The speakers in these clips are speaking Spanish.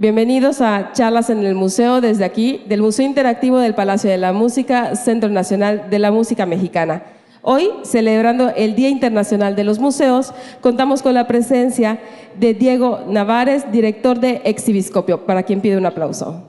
Bienvenidos a Charlas en el Museo, desde aquí, del Museo Interactivo del Palacio de la Música, Centro Nacional de la Música Mexicana. Hoy, celebrando el Día Internacional de los Museos, contamos con la presencia de Diego Navares, director de Exhibiscopio, para quien pide un aplauso.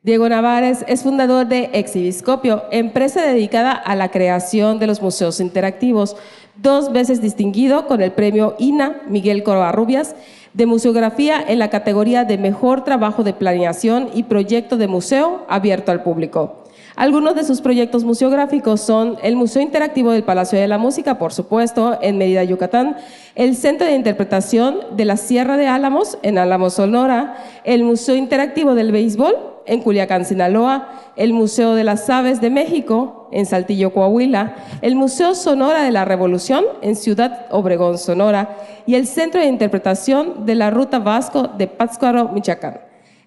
Diego Navares es fundador de Exhibiscopio, empresa dedicada a la creación de los museos interactivos, 2 veces distinguido con el premio INA Miguel Covarrubias de Museografía en la categoría de Mejor Trabajo de Planeación y Proyecto de Museo abierto al público. Algunos de sus proyectos museográficos son el Museo Interactivo del Palacio de la Música, por supuesto, en Mérida, Yucatán, el Centro de Interpretación de la Sierra de Álamos, en Álamos, Sonora, el Museo Interactivo del Béisbol, en Culiacán, Sinaloa, el Museo de las Aves de México, en Saltillo, Coahuila, el Museo Sonora de la Revolución, en Ciudad Obregón, Sonora, y el Centro de Interpretación de la Ruta Vasco de Pátzcuaro, Michoacán.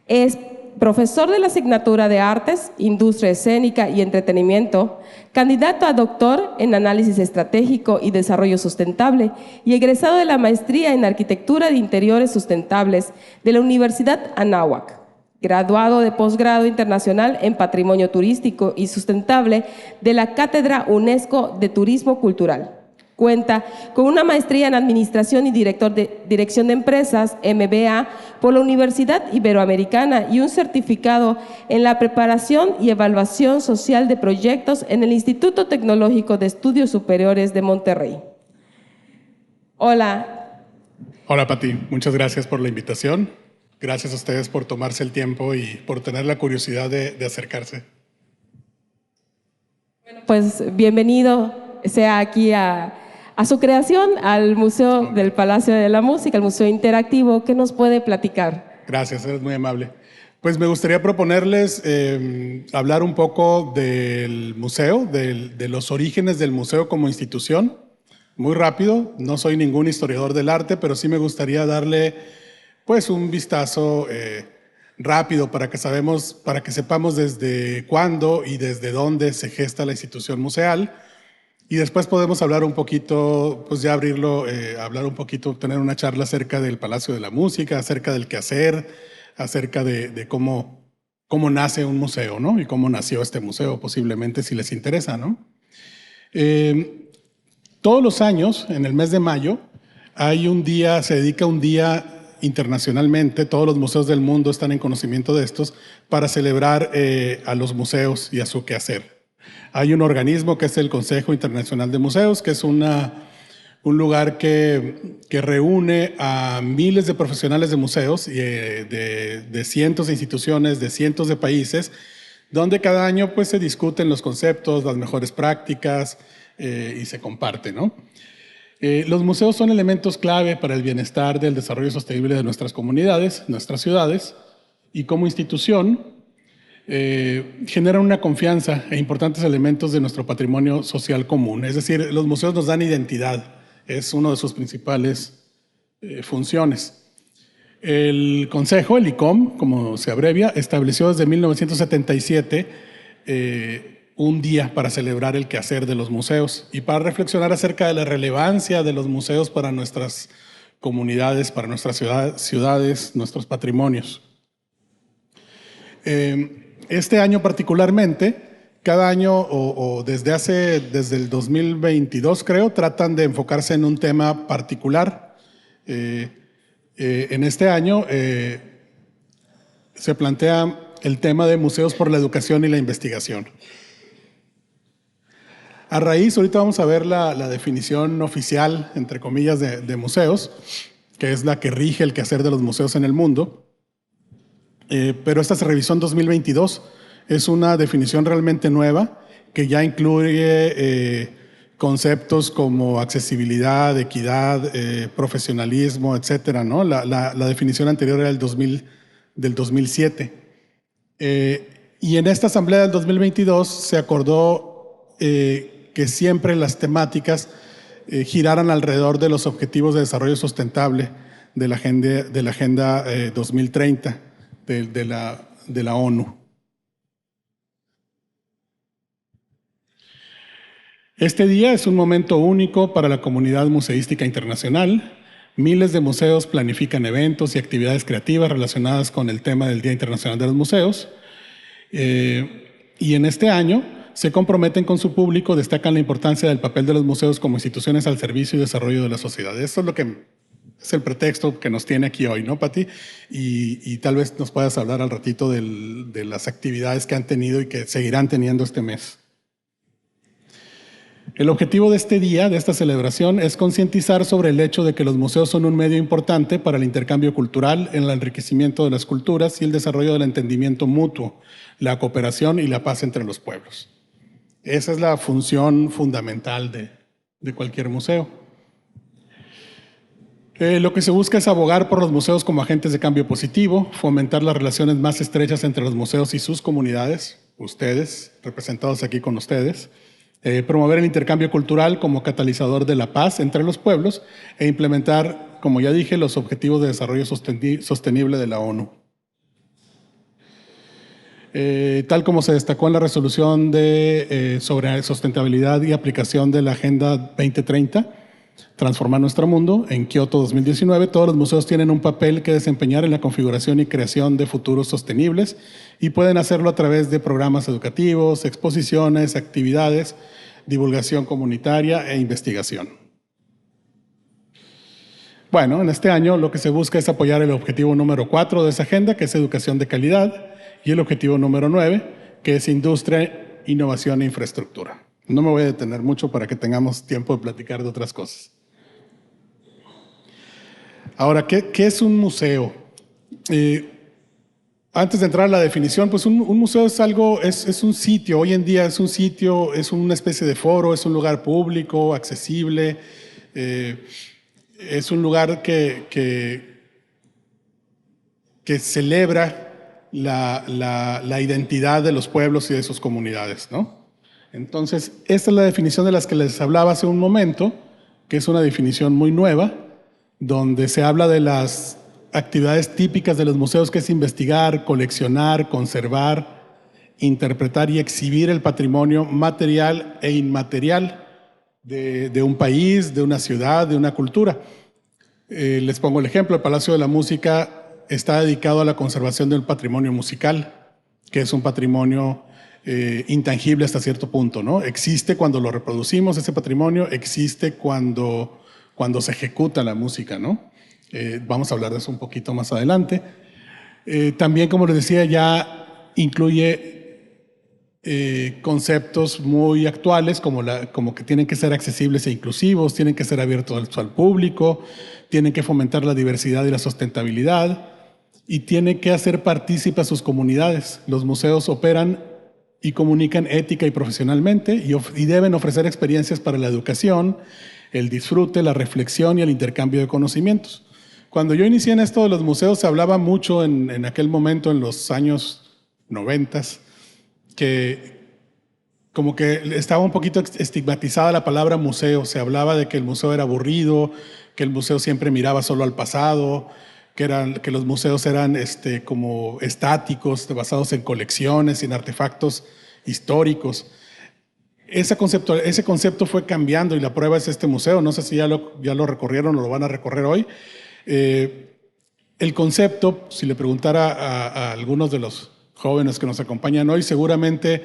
Es profesor de la asignatura de Artes, Industria Escénica y Entretenimiento, candidato a doctor en Análisis Estratégico y Desarrollo Sustentable y egresado de la Maestría en Arquitectura de Interiores Sustentables de la Universidad Anáhuac. Graduado de posgrado internacional en Patrimonio Turístico y Sustentable de la Cátedra UNESCO de Turismo Cultural. Cuenta con una maestría en Administración y Dirección de Empresas, MBA, por la Universidad Iberoamericana y un certificado en la preparación y evaluación social de proyectos en el Instituto Tecnológico de Estudios Superiores de Monterrey. Hola. Hola, Pati. Muchas gracias por la invitación. Gracias a ustedes por tomarse el tiempo y por tener la curiosidad de acercarse. Bueno, pues bienvenido sea aquí a su creación, al Museo del Palacio de la Música, el Museo Interactivo. ¿Qué nos puede platicar? Gracias, eres muy amable. Pues me gustaría proponerles hablar un poco del museo, de los orígenes del museo como institución. Muy rápido, no soy ningún historiador del arte, pero sí me gustaría darle pues un vistazo rápido para que sepamos desde cuándo y desde dónde se gesta la institución museal. Y después podemos hablar un poquito, pues ya abrirlo, hablar un poquito, tener una charla acerca del Palacio de la Música, acerca del quehacer, acerca de cómo nace un museo, ¿no? Y cómo nació este museo, posiblemente, si les interesa, ¿no? Todos los años, en el mes de mayo, se dedica un día internacionalmente, todos los museos del mundo están en conocimiento de estos, para celebrar a los museos y a su quehacer. Hay un organismo que es el Consejo Internacional de Museos, que es un lugar que reúne a miles de profesionales de museos y de cientos de instituciones, de cientos de países, donde cada año pues, se discuten los conceptos, las mejores prácticas y se comparten, ¿no? Los museos son elementos clave para el bienestar del desarrollo sostenible de nuestras comunidades, nuestras ciudades, y como institución generan una confianza e importantes elementos de nuestro patrimonio social común. Es decir, los museos nos dan identidad, es una de sus principales funciones. El Consejo, el ICOM, como se abrevia, estableció desde 1977 un día para celebrar el quehacer de los museos y para reflexionar acerca de la relevancia de los museos para nuestras comunidades, para nuestras ciudades, nuestros patrimonios. Este año particularmente, cada año o desde el 2022 creo, tratan de enfocarse en un tema particular. En este año se plantea el tema de museos por la educación y la investigación. A raíz, ahorita vamos a ver la definición oficial, entre comillas, de museos, que es la que rige el quehacer de los museos en el mundo. Pero esta se revisó en 2022. Es una definición realmente nueva que ya incluye conceptos como accesibilidad, equidad, profesionalismo, etcétera, ¿no? La definición anterior era del 2007. Y en esta asamblea del 2022 se acordó que siempre las temáticas giraran alrededor de los objetivos de desarrollo sustentable de la Agenda 2030 de la ONU. Este día es un momento único para la comunidad museística internacional. Miles de museos planifican eventos y actividades creativas relacionadas con el tema del Día Internacional de los Museos. Y en este año se comprometen con su público, destacan la importancia del papel de los museos como instituciones al servicio y desarrollo de la sociedad. Esto es lo que es el pretexto que nos tiene aquí hoy, ¿no, Pati? Y tal vez nos puedas hablar al ratito de las actividades que han tenido y que seguirán teniendo este mes. El objetivo de este día, de esta celebración, es concientizar sobre el hecho de que los museos son un medio importante para el intercambio cultural, el enriquecimiento de las culturas y el desarrollo del entendimiento mutuo, la cooperación y la paz entre los pueblos. Esa es la función fundamental de cualquier museo. Lo que se busca es abogar por los museos como agentes de cambio positivo, fomentar las relaciones más estrechas entre los museos y sus comunidades, ustedes, representados aquí con ustedes, promover el intercambio cultural como catalizador de la paz entre los pueblos e implementar, como ya dije, los objetivos de desarrollo sostenible de la ONU. Tal como se destacó en la resolución sobre sustentabilidad y aplicación de la Agenda 2030, Transformar nuestro mundo, en Kioto 2019, todos los museos tienen un papel que desempeñar en la configuración y creación de futuros sostenibles y pueden hacerlo a través de programas educativos, exposiciones, actividades, divulgación comunitaria e investigación. Bueno, en este año lo que se busca es apoyar el objetivo número 4 de esa agenda, que es educación de calidad, y el objetivo número 9, que es industria, innovación e infraestructura. No me voy a detener mucho para que tengamos tiempo de platicar de otras cosas. Ahora, ¿qué es un museo? Antes de entrar a la definición, pues un museo es algo, es un sitio, hoy en día es un sitio, es una especie de foro, es un lugar público, accesible, es un lugar que celebra la identidad de los pueblos y de sus comunidades, ¿no? Entonces, esta es la definición de las que les hablaba hace un momento, que es una definición muy nueva, donde se habla de las actividades típicas de los museos, que es investigar, coleccionar, conservar, interpretar y exhibir el patrimonio material e inmaterial de un país, de una ciudad, de una cultura. Les pongo el ejemplo, el Palacio de la Música está dedicado a la conservación del patrimonio musical, que es un patrimonio intangible hasta cierto punto, ¿no? Existe cuando lo reproducimos, ese patrimonio existe cuando se ejecuta la música, ¿no? Vamos a hablar de eso un poquito más adelante. También, como les decía, ya incluye conceptos muy actuales como que tienen que ser accesibles e inclusivos, tienen que ser abiertos al público, tienen que fomentar la diversidad y la sustentabilidad y tienen que hacer partícipe a sus comunidades. Los museos operan y comunican ética y profesionalmente y deben ofrecer experiencias para la educación, el disfrute, la reflexión y el intercambio de conocimientos. Cuando yo inicié en esto de los museos se hablaba mucho en aquel momento, en los años 90, que como que estaba un poquito estigmatizada la palabra museo. Se hablaba de que el museo era aburrido, que el museo siempre miraba solo al pasado, que los museos eran como estáticos, basados en colecciones y en artefactos históricos. Ese concepto fue cambiando y la prueba es este museo. No sé si ya lo recorrieron o lo van a recorrer hoy. El concepto, si le preguntara a algunos de los jóvenes que nos acompañan hoy, seguramente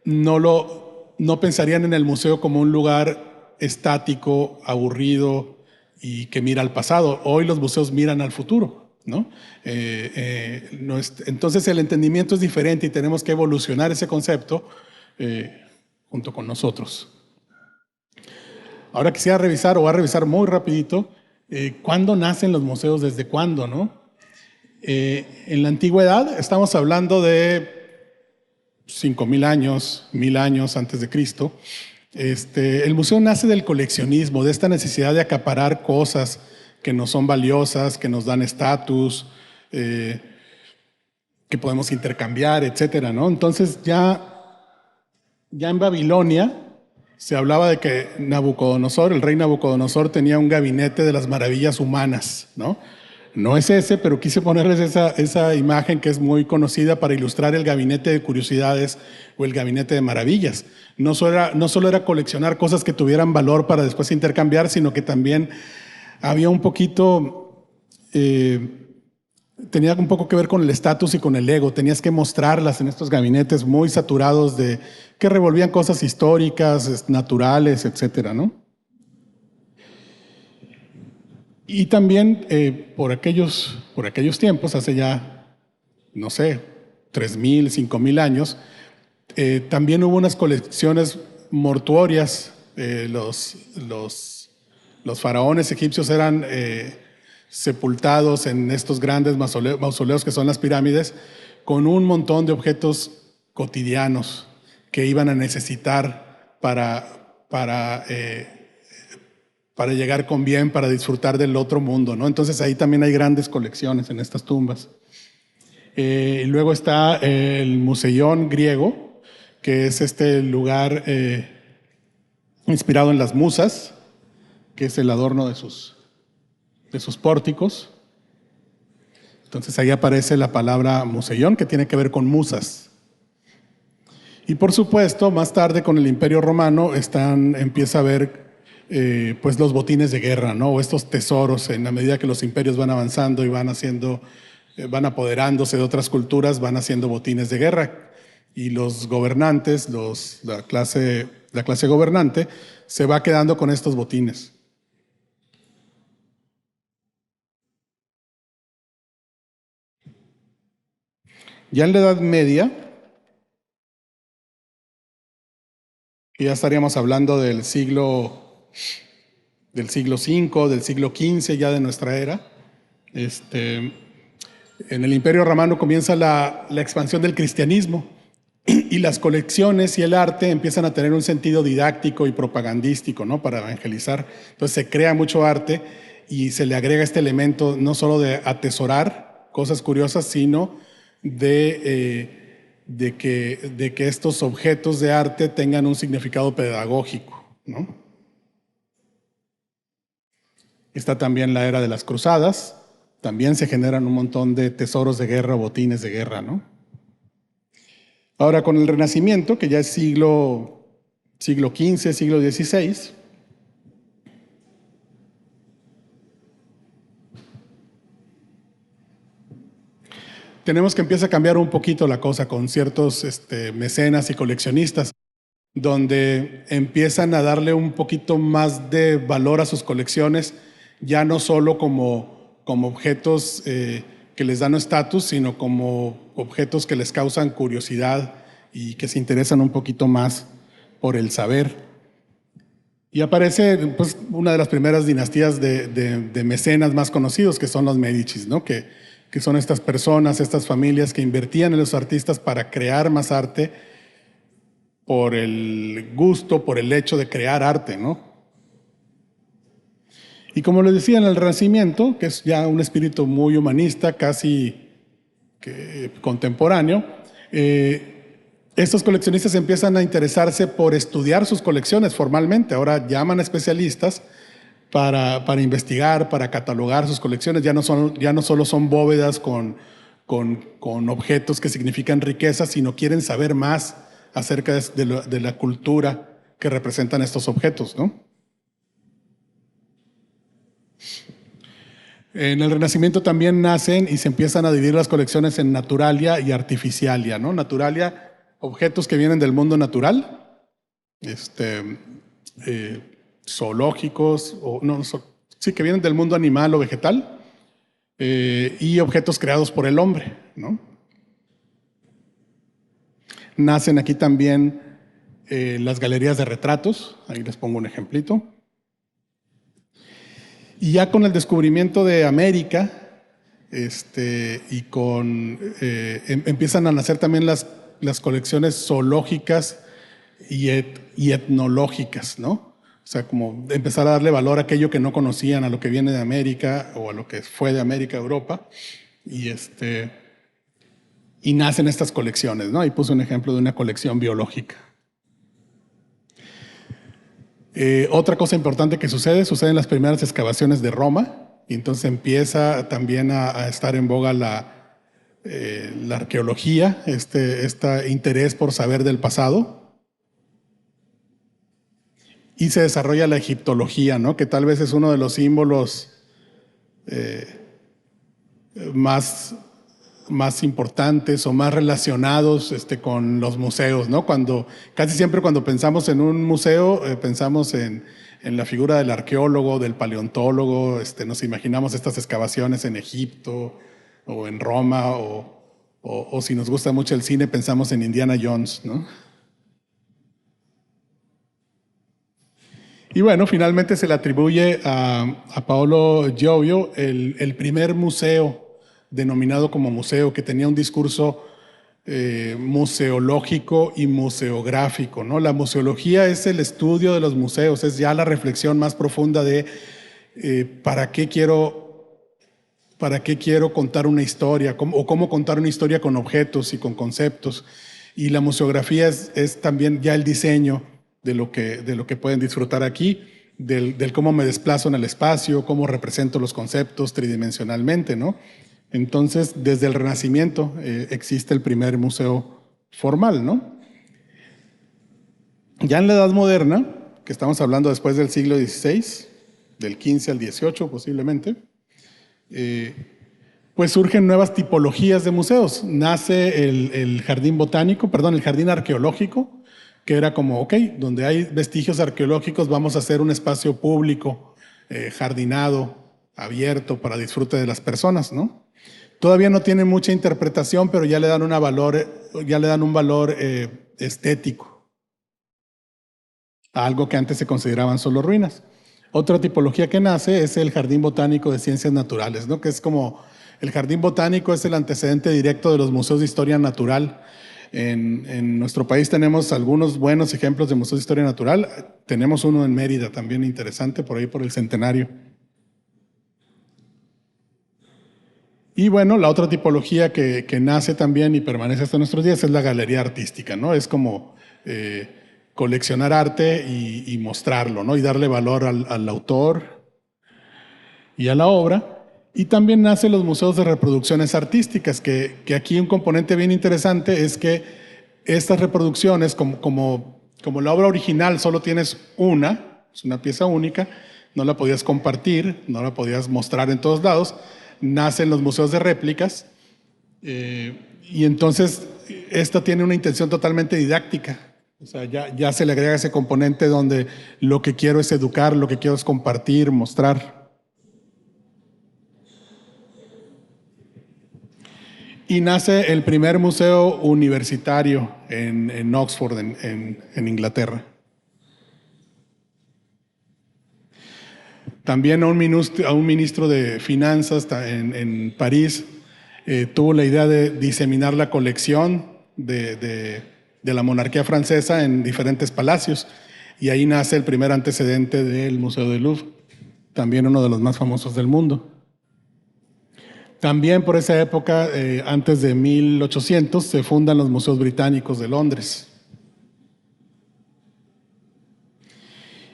no pensarían en el museo como un lugar estático, aburrido y que mira al pasado. Hoy los museos miran al futuro, ¿no? Entonces el entendimiento es diferente y tenemos que evolucionar ese concepto junto con nosotros. Ahora quisiera revisar, o voy a revisar muy rapidito, ¿cuándo nacen los museos? ¿Desde cuándo, no? En la antigüedad estamos hablando de 5.000 años, 1.000 años antes de Cristo. El museo nace del coleccionismo, de esta necesidad de acaparar cosas que nos son valiosas, que nos dan estatus, que podemos intercambiar, etcétera, ¿no? Entonces ya en Babilonia se hablaba de que Nabucodonosor, el rey Nabucodonosor, tenía un gabinete de las maravillas humanas, ¿no? No es ese, pero quise ponerles esa imagen que es muy conocida para ilustrar el gabinete de curiosidades o el gabinete de maravillas. No solo era coleccionar cosas que tuvieran valor para después intercambiar, sino que también había un poquito, tenía un poco que ver con el estatus y con el ego. Tenías que mostrarlas en estos gabinetes muy saturados que revolvían cosas históricas, naturales, etcétera, ¿no? Y también por aquellos tiempos, hace ya, no sé, 3,000, 5,000 años, también hubo unas colecciones mortuorias. Los faraones egipcios eran sepultados en estos grandes mausoleos que son las pirámides, con un montón de objetos cotidianos que iban a necesitar para llegar con bien, para disfrutar del otro mundo, ¿no? Entonces ahí también hay grandes colecciones en estas tumbas. Luego está el Museión griego, que es este lugar inspirado en las musas, que es el adorno de sus pórticos. Entonces ahí aparece la palabra museión, que tiene que ver con musas. Y por supuesto, más tarde con el Imperio Romano empieza a haber pues los botines de guerra, ¿no? O estos tesoros, en la medida que los imperios van avanzando y van apoderándose de otras culturas, van haciendo botines de guerra. Y los gobernantes, la clase gobernante, se va quedando con estos botines. Ya en la Edad Media, ya estaríamos hablando del siglo V, del siglo XV, ya de nuestra era. En el Imperio Romano comienza la expansión del cristianismo y las colecciones y el arte empiezan a tener un sentido didáctico y propagandístico, ¿no? Para evangelizar. Entonces se crea mucho arte y se le agrega este elemento no solo de atesorar cosas curiosas, sino de que estos objetos de arte tengan un significado pedagógico, ¿no? Está también la era de las cruzadas, también se generan un montón de tesoros de guerra o botines de guerra, ¿no? Ahora con el Renacimiento, que ya es siglo XV, siglo XVI, tenemos que empieza a cambiar un poquito la cosa con ciertos mecenas y coleccionistas, donde empiezan a darle un poquito más de valor a sus colecciones, ya no solo como objetos que les dan estatus, sino como objetos que les causan curiosidad y que se interesan un poquito más por el saber. Y aparece pues, una de las primeras dinastías de mecenas más conocidos, que son los Médicis, ¿no? Que son estas personas, estas familias que invertían en los artistas para crear más arte por el gusto, por el hecho de crear arte, ¿no? Y como les decía, en el Renacimiento, que es ya un espíritu muy humanista, casi contemporáneo, estos coleccionistas empiezan a interesarse por estudiar sus colecciones formalmente. Ahora llaman a especialistas para investigar, para catalogar sus colecciones. Ya no solo son bóvedas con objetos que significan riqueza, sino quieren saber más acerca de la cultura que representan estos objetos, ¿no? En el Renacimiento también nacen y se empiezan a dividir las colecciones en naturalia y artificialia, ¿no? Naturalia, objetos que vienen del mundo natural, zoológicos, sí, que vienen del mundo animal o vegetal, y objetos creados por el hombre, ¿no? Nacen aquí también las galerías de retratos, ahí les pongo un ejemplito. Y ya con el descubrimiento de América, empiezan a nacer también las colecciones zoológicas y etnológicas, ¿no? O sea, como empezar a darle valor a aquello que no conocían, a lo que viene de América o a lo que fue de América a Europa. Y nacen estas colecciones, ¿no? Ahí puse un ejemplo de una colección biológica. Otra cosa importante que sucede en las primeras excavaciones de Roma. y entonces empieza también a estar en boga la arqueología, este interés por saber del pasado, y se desarrolla la egiptología, ¿no? Que tal vez es uno de los símbolos más importantes o más relacionados con los museos, ¿no? Casi siempre cuando pensamos en un museo, pensamos en la figura del arqueólogo, del paleontólogo, nos imaginamos estas excavaciones en Egipto o en Roma, o si nos gusta mucho el cine, pensamos en Indiana Jones, ¿no? Y bueno, finalmente se le atribuye a Paolo Giovio el primer museo denominado como museo, que tenía un discurso museológico y museográfico, ¿no? La museología es el estudio de los museos, es ya la reflexión más profunda de ¿para qué quiero contar una historia? O cómo contar una historia con objetos y con conceptos. Y la museografía es también ya el diseño de lo que pueden disfrutar aquí, del cómo me desplazo en el espacio, cómo represento los conceptos tridimensionalmente, ¿no? Entonces, desde el Renacimiento existe el primer museo formal, ¿no? Ya en la Edad Moderna, que estamos hablando después del siglo XVI, del XV al XVIII posiblemente, pues surgen nuevas tipologías de museos. Nace el jardín botánico, perdón, el jardín arqueológico, que era como, ok, donde hay vestigios arqueológicos vamos a hacer un espacio público, jardinado, abierto para disfrute de las personas, ¿no? Todavía no tiene mucha interpretación, pero ya le dan un valor estético a algo que antes se consideraban solo ruinas. Otra tipología que nace es el Jardín Botánico de Ciencias Naturales, ¿no? Que es como, el Jardín Botánico es el antecedente directo de los museos de historia natural. En nuestro país tenemos algunos buenos ejemplos de museos de historia natural. Tenemos uno en Mérida también interesante, por ahí por el Centenario. Y bueno, la otra tipología que nace también y permanece hasta nuestros días es la galería artística, ¿no? Es como coleccionar arte y mostrarlo, ¿no? Y darle valor al autor y a la obra. Y también nacen los museos de reproducciones artísticas, que aquí un componente bien interesante es que estas reproducciones, como la obra original solo tienes es una pieza única, no la podías compartir, no la podías mostrar en todos lados, nacen los museos de réplicas, y entonces esta tiene una intención totalmente didáctica. O sea, ya se le agrega ese componente donde lo que quiero es educar, lo que quiero es compartir, mostrar. Y nace el primer museo universitario en Oxford, en Inglaterra. También a un ministro de Finanzas en París tuvo la idea de diseminar la colección de la monarquía francesa en diferentes palacios. Y ahí nace el primer antecedente del Museo del Louvre, también uno de los más famosos del mundo. También por esa época, antes de 1800, se fundan los museos británicos de Londres.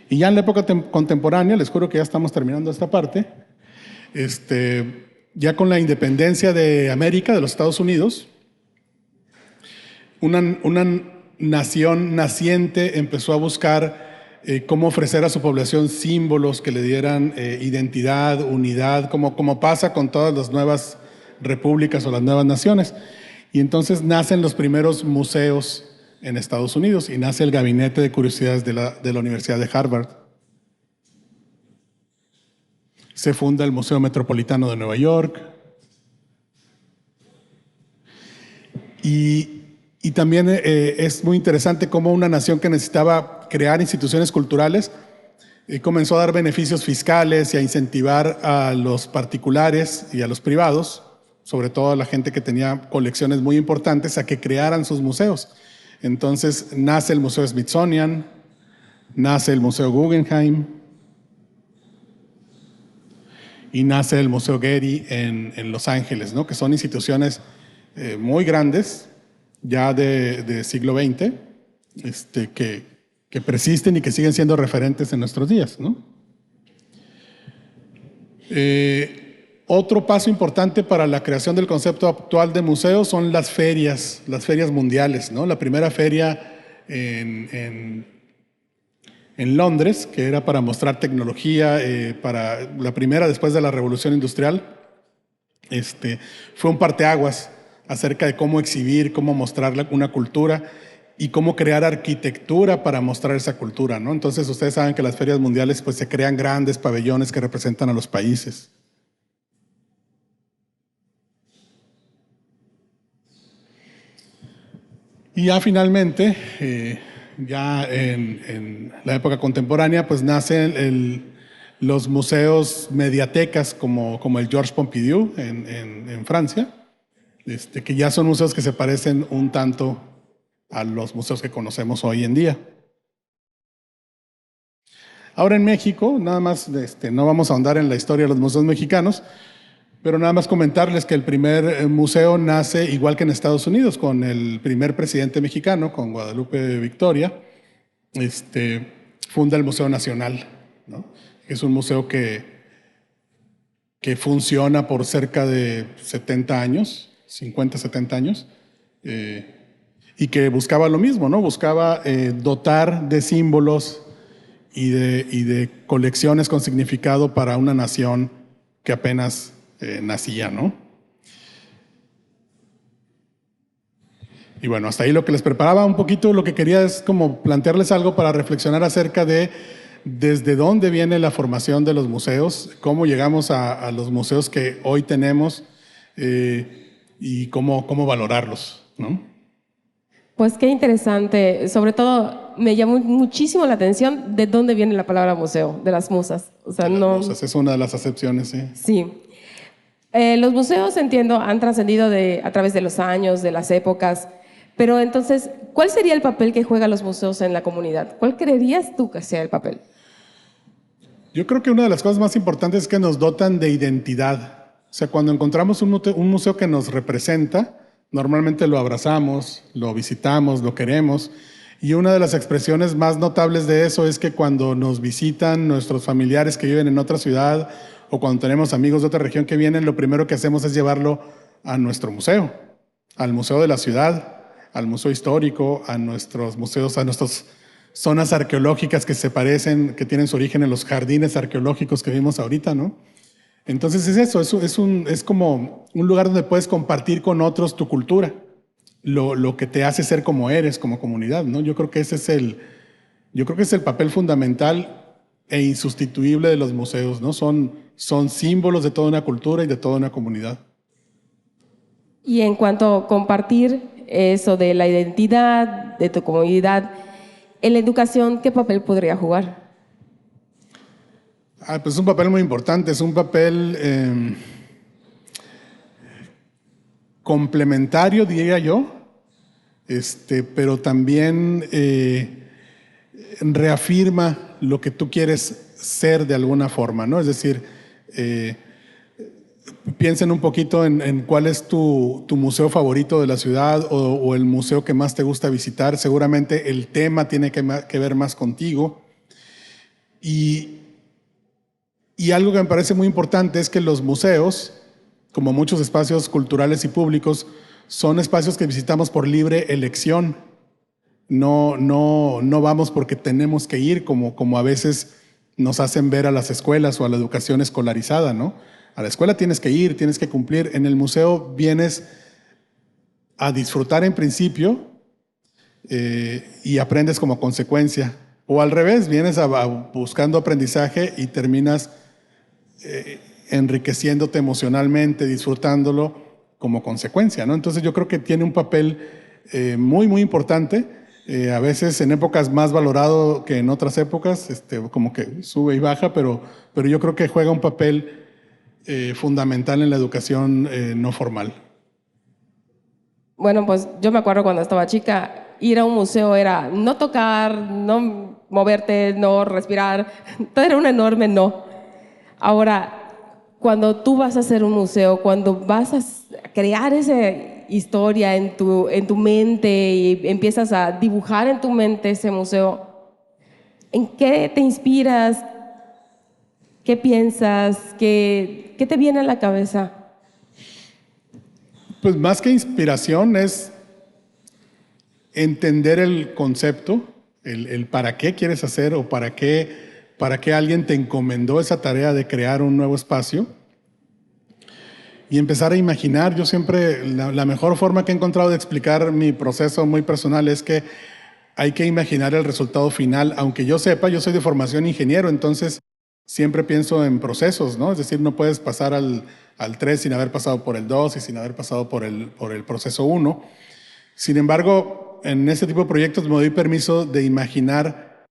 Y ya en la época contemporánea, les juro que ya estamos terminando esta parte, ya con la independencia de América, de los Estados Unidos, una nación naciente empezó a buscar cómo ofrecer a su población símbolos que le dieran identidad, unidad, como pasa con todas las nuevas repúblicas o las nuevas naciones. Y entonces nacen los primeros museos en Estados Unidos y nace el Gabinete de Curiosidades de la Universidad de Harvard. Se funda el Museo Metropolitano de Nueva York. Y también es muy interesante cómo una nación que necesitaba crear instituciones culturales comenzó a dar beneficios fiscales y a incentivar a los particulares y a los privados, sobre todo a la gente que tenía colecciones muy importantes, a que crearan sus museos. Entonces nace el Museo Smithsonian, nace el Museo Guggenheim y nace el Museo Getty en Los Ángeles, ¿no? Que son instituciones muy grandes, ya de siglo XX, que persisten y que siguen siendo referentes en nuestros días, ¿no? Otro paso importante para la creación del concepto actual de museo son las ferias mundiales, ¿no? La primera feria en Londres, que era para mostrar tecnología, para la primera después de la Revolución Industrial, fue un parteaguas acerca de cómo exhibir, cómo mostrar una cultura y cómo crear arquitectura para mostrar esa cultura, ¿no? Entonces ustedes saben que las ferias mundiales pues se crean grandes pabellones que representan a los países. Y ya finalmente, ya en la época contemporánea, pues nacen los museos mediatecas como el Georges Pompidou en Francia, que ya son museos que se parecen un tanto a los museos que conocemos hoy en día. Ahora en México, nada más, no vamos a ahondar en la historia de los museos mexicanos, pero nada más comentarles que el primer museo nace igual que en Estados Unidos, con el primer presidente mexicano, con Guadalupe Victoria, funda el Museo Nacional, ¿no? Es un museo que funciona por cerca de 70 años, 50, 70 años, y que buscaba lo mismo, ¿no? Buscaba dotar de símbolos y de colecciones con significado para una nación que apenas nacía, ¿no? Y bueno, hasta ahí lo que les preparaba un poquito, lo que quería es como plantearles algo para reflexionar acerca de desde dónde viene la formación de los museos, cómo llegamos a los museos que hoy tenemos y cómo valorarlos, ¿no? Pues qué interesante, sobre todo me llamó muchísimo la atención de dónde viene la palabra museo, de las musas. O sea, musas, es una de las acepciones, sí. Sí. Los museos, entiendo, han trascendido a través de los años, de las épocas, pero entonces, ¿cuál sería el papel que juegan los museos en la comunidad? ¿Cuál creerías tú que sea el papel? Yo creo que una de las cosas más importantes es que nos dotan de identidad. O sea, cuando encontramos un museo que nos representa, normalmente lo abrazamos, lo visitamos, lo queremos. Y una de las expresiones más notables de eso es que cuando nos visitan nuestros familiares que viven en otra ciudad o cuando tenemos amigos de otra región que vienen, lo primero que hacemos es llevarlo a nuestro museo, al museo de la ciudad, al museo histórico, a nuestros museos, a nuestras zonas arqueológicas que se parecen, que tienen su origen en los jardines arqueológicos que vimos ahorita, ¿no? Entonces es eso, es como un lugar donde puedes compartir con otros tu cultura, lo que te hace ser como eres, como comunidad, ¿no? Yo creo que ese es el papel fundamental e insustituible de los museos, ¿no? Son símbolos de toda una cultura y de toda una comunidad. Y en cuanto a compartir eso de la identidad, de tu comunidad, en la educación, ¿qué papel podría jugar? Pues es un papel muy importante, es un papel complementario, diría yo, pero también reafirma lo que tú quieres ser de alguna forma, ¿no? Es decir, piensen un poquito en cuál es tu museo favorito de la ciudad o el museo que más te gusta visitar. Seguramente el tema tiene que ver más contigo. Y algo que me parece muy importante es que los museos, como muchos espacios culturales y públicos, son espacios que visitamos por libre elección. No vamos porque tenemos que ir, como a veces nos hacen ver a las escuelas o a la educación escolarizada, ¿no? A la escuela tienes que ir, tienes que cumplir. En el museo vienes a disfrutar en principio y aprendes como consecuencia. O al revés, vienes buscando aprendizaje y terminas enriqueciéndote emocionalmente, disfrutándolo como consecuencia, ¿no? Entonces yo creo que tiene un papel muy, muy importante, a veces en épocas más valorado que en otras épocas, como que sube y baja, pero yo creo que juega un papel fundamental en la educación no formal. Bueno, pues yo me acuerdo cuando estaba chica, ir a un museo era no tocar, no moverte, no respirar, todo era un enorme no. Ahora, cuando tú vas a hacer un museo, cuando vas a crear esa historia en tu mente y empiezas a dibujar en tu mente ese museo, ¿en qué te inspiras? ¿Qué piensas? ¿Qué te viene a la cabeza? Pues más que inspiración es entender el concepto, el para qué quieres hacer o para qué alguien te encomendó esa tarea de crear un nuevo espacio y empezar a imaginar. Yo siempre, la mejor forma que he encontrado de explicar mi proceso muy personal es que hay que imaginar el resultado final. Aunque yo sepa, yo soy de formación ingeniero, entonces siempre pienso en procesos, ¿no? Es decir, no puedes pasar al 3 sin haber pasado por el 2 y sin haber pasado por el proceso 1. Sin embargo, en este tipo de proyectos me doy permiso de imaginar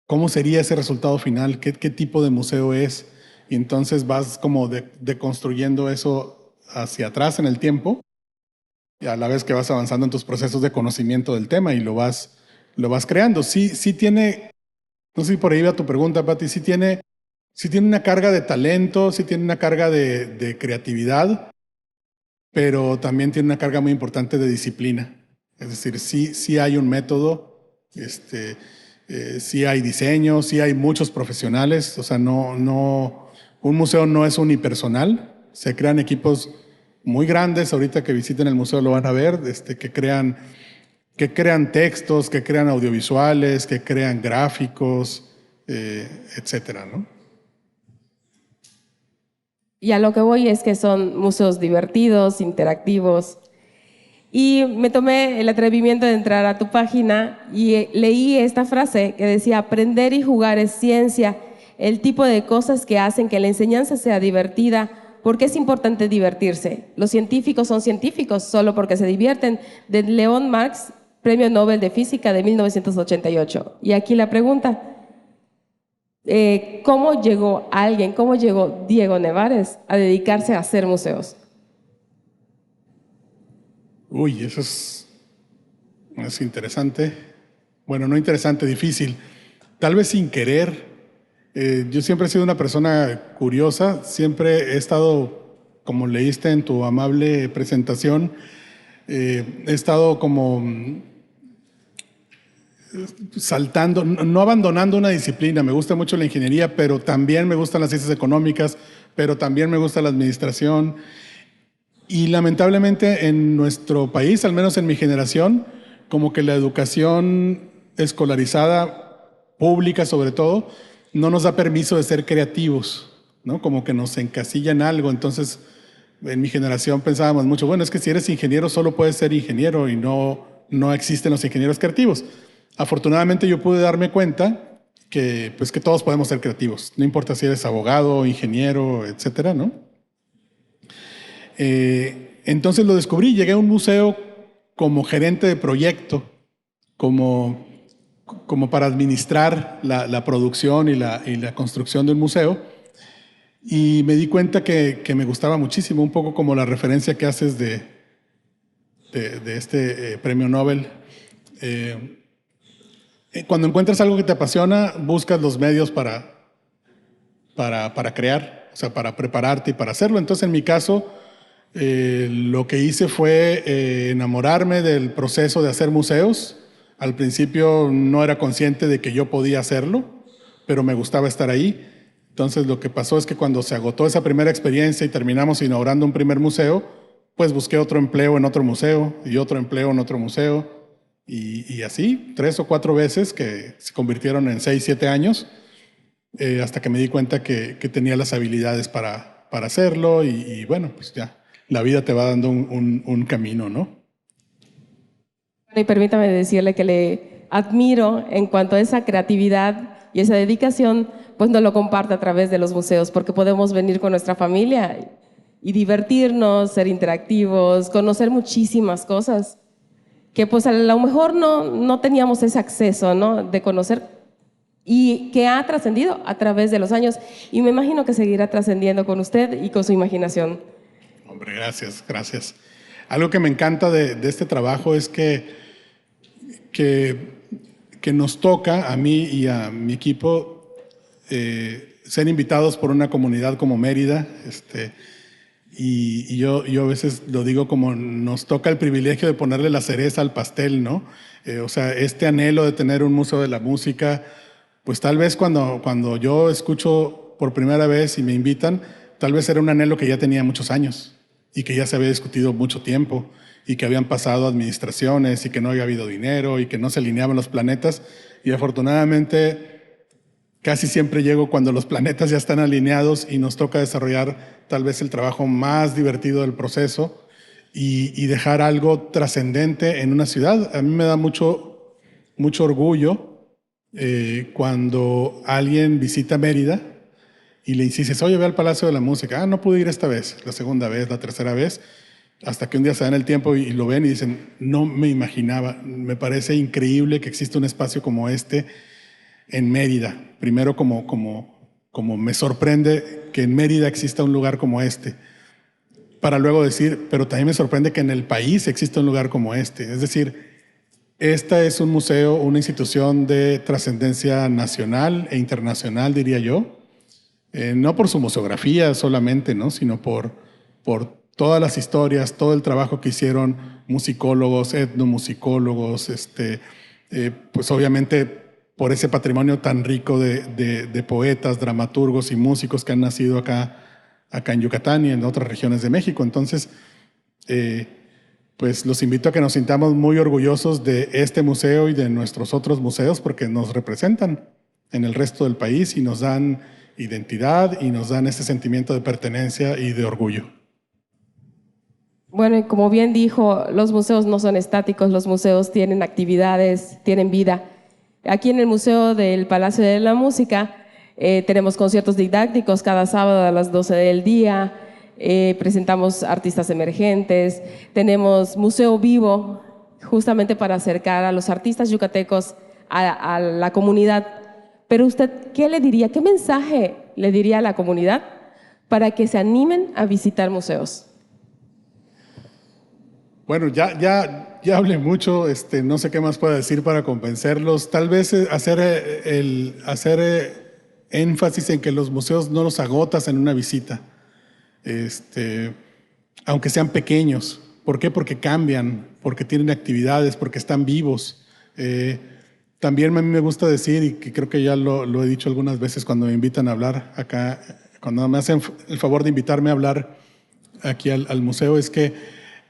cómo sería ese resultado final, qué tipo de museo es, y entonces vas como deconstruyendo eso hacia atrás en el tiempo, y a la vez que vas avanzando en tus procesos de conocimiento del tema y lo vas creando. Sí tiene, no sé si por ahí va tu pregunta, Pati, sí tiene una carga de talento, sí tiene una carga de creatividad, pero también tiene una carga muy importante de disciplina. Es decir, sí hay un método, sí hay diseño, sí hay muchos profesionales. O sea, un museo no es unipersonal. Se crean equipos muy grandes. Ahorita que visiten el museo lo van a ver, que crean textos, que crean audiovisuales, que crean gráficos, etcétera, ¿no? Y a lo que voy es que son museos divertidos, interactivos. Y me tomé el atrevimiento de entrar a tu página y leí esta frase que decía: aprender y jugar es ciencia, el tipo de cosas que hacen que la enseñanza sea divertida. ¿Por qué es importante divertirse? Los científicos son científicos solo porque se divierten. De Leon Marx, Premio Nobel de Física de 1988. Y aquí la pregunta: ¿cómo llegó Diego Nevares a dedicarse a hacer museos? Uy, eso es interesante. Bueno, no interesante, difícil. Tal vez sin querer. Yo siempre he sido una persona curiosa. Siempre he estado, como leíste en tu amable presentación, he estado como saltando, no abandonando una disciplina. Me gusta mucho la ingeniería, pero también me gustan las ciencias económicas, pero también me gusta la administración. Y lamentablemente en nuestro país, al menos en mi generación, como que la educación escolarizada, pública sobre todo, no nos da permiso de ser creativos, ¿no? Como que nos encasilla en algo. Entonces, en mi generación pensábamos mucho, bueno, es que si eres ingeniero solo puedes ser ingeniero y no existen los ingenieros creativos. Afortunadamente yo pude darme cuenta que todos podemos ser creativos, no importa si eres abogado, ingeniero, etcétera, ¿no? Entonces lo descubrí, llegué a un museo como gerente de proyecto, como para administrar la producción y la construcción de un museo, y me di cuenta que me gustaba muchísimo, un poco como la referencia que haces de este premio Nobel. Cuando encuentras algo que te apasiona, buscas los medios para crear, o sea, para prepararte y para hacerlo. Entonces, en mi caso, lo que hice fue enamorarme del proceso de hacer museos. Al principio no era consciente de que yo podía hacerlo, pero me gustaba estar ahí. Entonces lo que pasó es que cuando se agotó esa primera experiencia y terminamos inaugurando un primer museo, pues busqué otro empleo en otro museo y otro empleo en otro museo, y así 3 o 4 veces que se convirtieron en 6, 7 años, hasta que me di cuenta que tenía las habilidades para hacerlo, y bueno, pues ya. La vida te va dando un camino, ¿no? Y permítame decirle que le admiro en cuanto a esa creatividad y esa dedicación, pues nos lo comparte a través de los museos, porque podemos venir con nuestra familia y divertirnos, ser interactivos, conocer muchísimas cosas que pues a lo mejor no teníamos ese acceso, ¿no? De conocer, y que ha trascendido a través de los años, y me imagino que seguirá trascendiendo con usted y con su imaginación. Hombre, gracias, gracias. Algo que me encanta de este trabajo es que nos toca a mí y a mi equipo ser invitados por una comunidad como Mérida, y yo a veces lo digo como nos toca el privilegio de ponerle la cereza al pastel, ¿no? O sea, este anhelo de tener un museo de la música, pues tal vez cuando yo escucho vengo por primera vez y me invitan, tal vez era un anhelo que ya tenía muchos años y que ya se había discutido mucho tiempo y que habían pasado administraciones y que no había habido dinero y que no se alineaban los planetas. Y afortunadamente casi siempre llego cuando los planetas ya están alineados y nos toca desarrollar tal vez el trabajo más divertido del proceso y dejar algo trascendente en una ciudad. A mí me da mucho orgullo cuando alguien visita Mérida y le dices, oye, ve al Palacio de la Música. Ah, no pude ir esta vez, la segunda vez, la tercera vez, hasta que un día se dan el tiempo y lo ven y dicen, no me imaginaba, me parece increíble que exista un espacio como este en Mérida. Primero como me sorprende que en Mérida exista un lugar como este, para luego decir, pero también me sorprende que en el país exista un lugar como este. Es decir, este es un museo, una institución de trascendencia nacional e internacional, diría yo, no por su museografía solamente, ¿no? Sino por todas las historias, todo el trabajo que hicieron musicólogos, etnomusicólogos, pues obviamente por ese patrimonio tan rico de poetas, dramaturgos y músicos que han nacido acá en Yucatán y en otras regiones de México. Entonces, pues los invito a que nos sintamos muy orgullosos de este museo y de nuestros otros museos porque nos representan en el resto del país y nos dan identidad y nos dan ese sentimiento de pertenencia y de orgullo. Bueno, y como bien dijo, los museos no son estáticos, los museos tienen actividades, tienen vida. Aquí en el Museo del Palacio de la Música tenemos conciertos didácticos cada sábado a las 12 del día, presentamos artistas emergentes, tenemos museo vivo justamente para acercar a los artistas yucatecos a la comunidad. Pero usted, ¿qué le diría? ¿Qué mensaje le diría a la comunidad para que se animen a visitar museos? Bueno, ya hablé mucho, no sé qué más puedo decir para convencerlos. Tal vez hacer énfasis en que los museos no los agotas en una visita, aunque sean pequeños. ¿Por qué? Porque cambian, porque tienen actividades, porque están vivos. También a mí me gusta decir, y que creo que ya lo he dicho algunas veces cuando me invitan a hablar acá, cuando me hacen el favor de invitarme a hablar aquí al museo, es que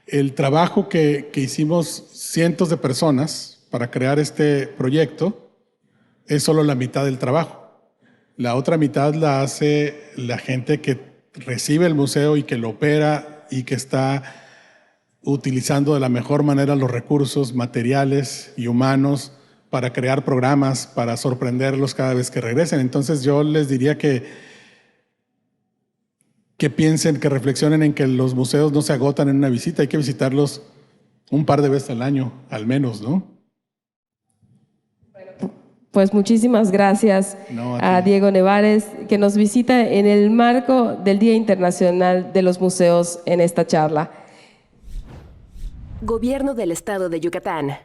el trabajo que hicimos cientos de personas para crear este proyecto es solo la mitad del trabajo. La otra mitad la hace la gente que recibe el museo y que lo opera y que está utilizando de la mejor manera los recursos materiales y humanos para crear programas, para sorprenderlos cada vez que regresen. Entonces yo les diría que piensen, que reflexionen en que los museos no se agotan en una visita, hay que visitarlos un par de veces al año, al menos, ¿no? Pues muchísimas gracias a Diego Nevares, que nos visita en el marco del Día Internacional de los Museos en esta charla. Gobierno del Estado de Yucatán.